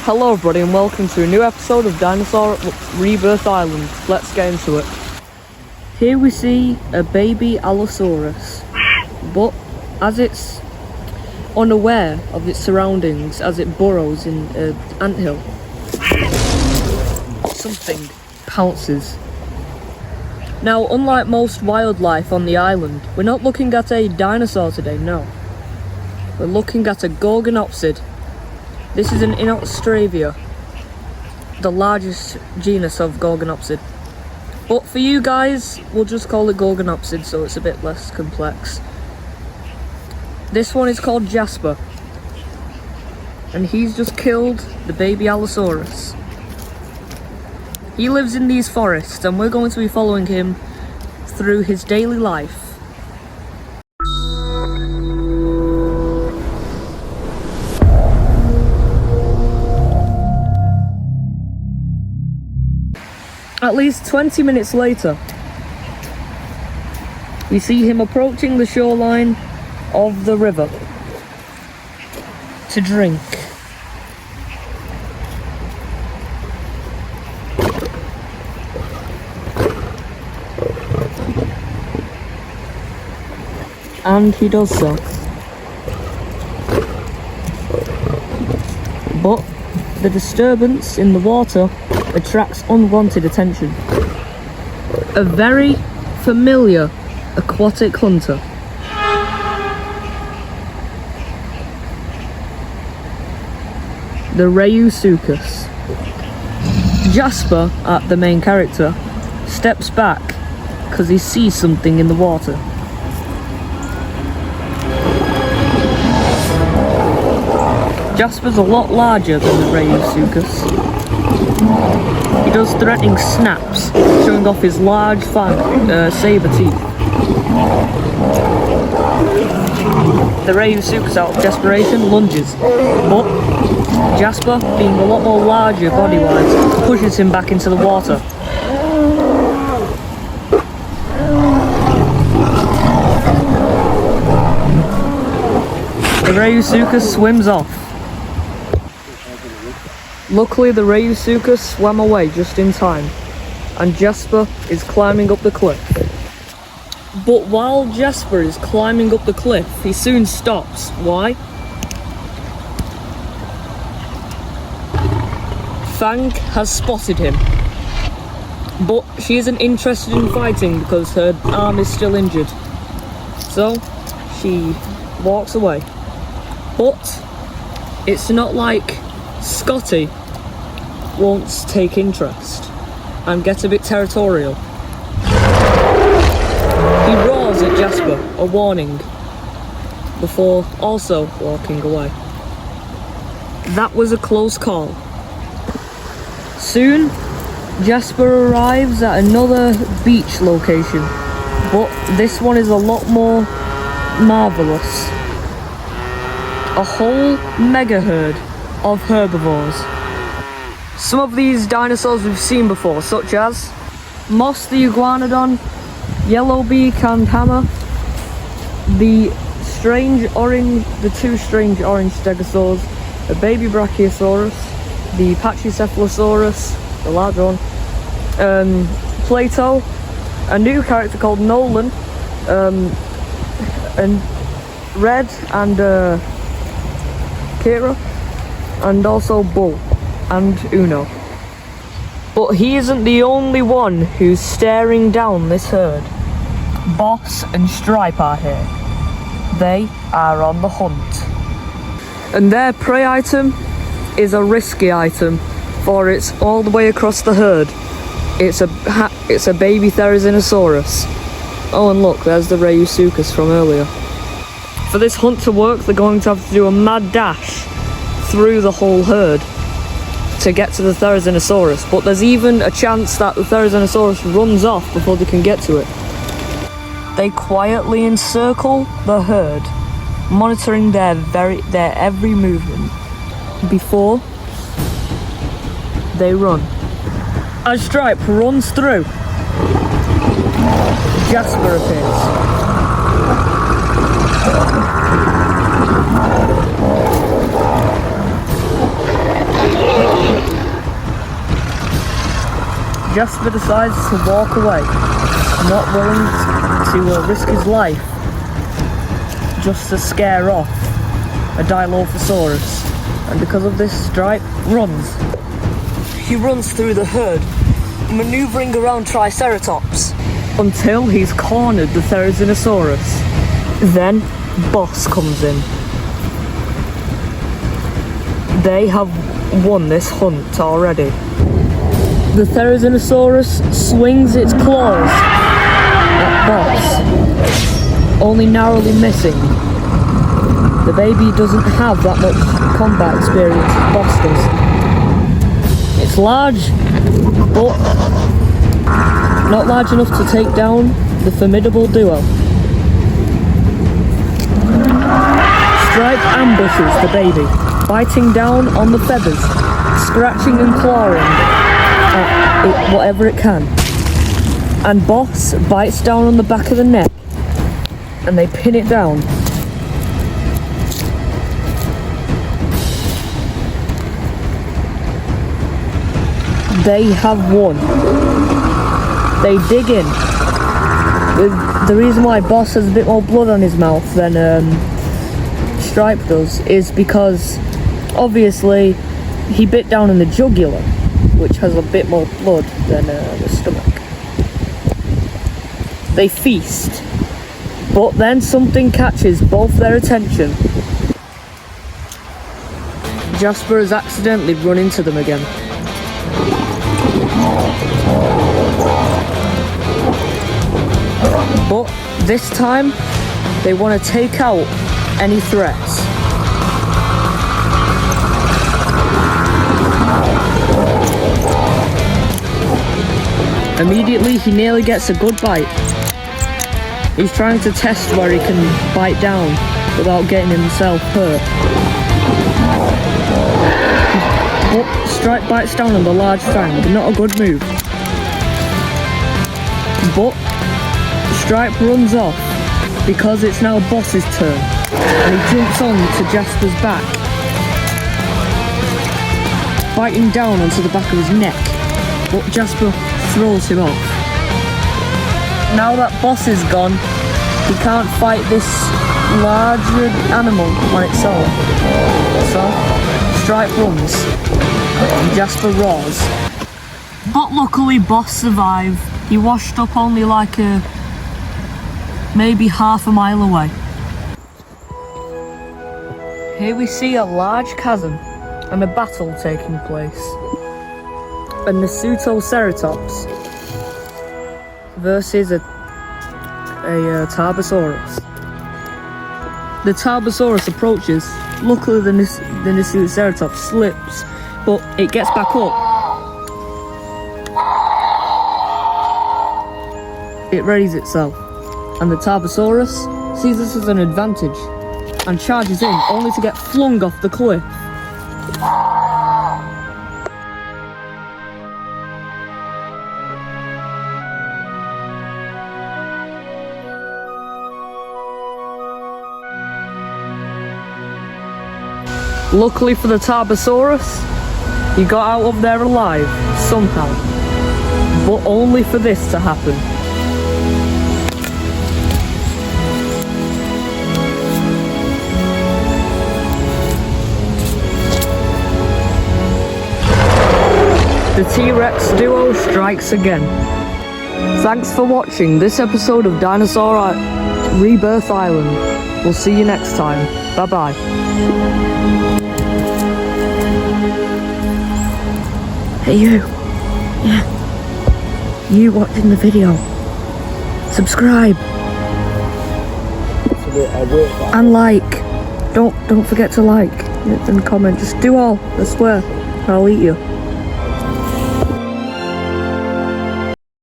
Hello everybody and welcome to a new episode of Dinosaur Rebirth Island. Let's get into it. Here we see a baby Allosaurus, but as it's unaware of its surroundings as it burrows in an anthill, something pounces. Now, unlike most wildlife on the island, we're not looking at a dinosaur today, no. We're looking at a Gorgonopsid. This is in Australia, the largest genus of Gorgonopsid. But for you guys, we'll just call it Gorgonopsid so it's a bit less complex. This one is called Jasper, and he's just killed the baby Allosaurus. He lives in these forests and we're going to be following him through his daily life. At least 20 minutes later, we see him approaching the shoreline of the river to drink. And he does so. But the disturbance in the water attracts unwanted attention. A very familiar aquatic hunter. The Rhesusaurus. Jasper, the main character, steps back because he sees something in the water. Jasper's a lot larger than the Rhesusaurus. He does threatening snaps, showing off his large saber teeth. The Rhesusaurus, out of desperation, lunges, but Jasper, being a lot more larger body-wise, pushes him back into the water. The Rhesusaurus swims off. Luckily, the Rhesusaurus swam away just in time, and Jasper is climbing up the cliff. But while Jasper is climbing up the cliff, he soon stops. Why? Fang has spotted him, but she isn't interested in fighting because her arm is still injured. So, she walks away. But it's not like Scotty won't take interest and get a bit territorial. He roars at Jasper, a warning, before also walking away. That was a close call. Soon, Jasper arrives at another beach location, but this one is a lot more marvellous. A whole mega herd of herbivores. Some of these dinosaurs we've seen before, such as Moss the iguanodon, yellowbeak and hammer, the two strange orange stegosaurs, a baby brachiosaurus, the pachycephalosaurus, the large one, Plato, a new character called Nolan, and Red and Kira, and also Bull and Uno. But he isn't the only one who's staring down this herd. Boss and Stripe are here. They are on the hunt. And their prey item is a risky item, for it's all the way across the herd. It's a baby Therizinosaurus. Oh, and look, there's the Rhesusaurus from earlier. For this hunt to work, they're going to have to do a mad dash through the whole herd to get to the Therizinosaurus, but there's even a chance that the Therizinosaurus runs off before they can get to it. They quietly encircle the herd, monitoring their every movement before they run. As Stripe runs through, Jasper appears. Jasper decides to walk away, not willing to risk his life just to scare off a Dilophosaurus. And because of this, Stripe runs. He runs through the herd, maneuvering around Triceratops, until he's cornered the Therizinosaurus. Then Boss comes in. They have won this hunt already. The Therizinosaurus swings its claws at Boss, only narrowly missing. The baby doesn't have that much combat experience as Boss does. It's large, but not large enough to take down the formidable duo. Stripe ambushes the baby, biting down on the feathers, scratching and clawing at it whatever it can. And Boss bites down on the back of the neck, and they pin it down. They have won. They dig in. The reason why Boss has a bit more blood on his mouth than Stripe does is because obviously he bit down in the jugular, which has a bit more blood than the stomach. They feast, but then something catches both their attention. Jasper has accidentally run into them again. But this time, they want to take out any threats. Immediately, he nearly gets a good bite. He's trying to test where he can bite down without getting himself hurt. But Stripe bites down on the large fang, not a good move. But Stripe runs off because it's now Boss's turn, and he jumps on to Jasper's back, biting down onto the back of his neck, but Jasper throws him off. Now that Boss is gone, he can't fight this larger animal on its own, so Stripe runs, and Jasper roars. But luckily Boss survived. He washed up only like maybe half a mile away. Here we see a large chasm and a battle taking place. A Nasutoceratops versus a Tarbosaurus. The Tarbosaurus approaches. Luckily the Nasutoceratops slips, but it gets back up. It readies itself, and the Tarbosaurus sees this as an advantage and charges in, only to get flung off the cliff. Luckily for the Tarbosaurus, he got out of there alive, somehow, but only for this to happen. The T-Rex duo strikes again. Thanks for watching this episode of Dinosaur Rebirth Island. We'll see you next time. Bye bye. Hey you. Yeah. You watching the video. Subscribe. And like. Don't forget to like and comment. Just do all. I swear. I'll eat you.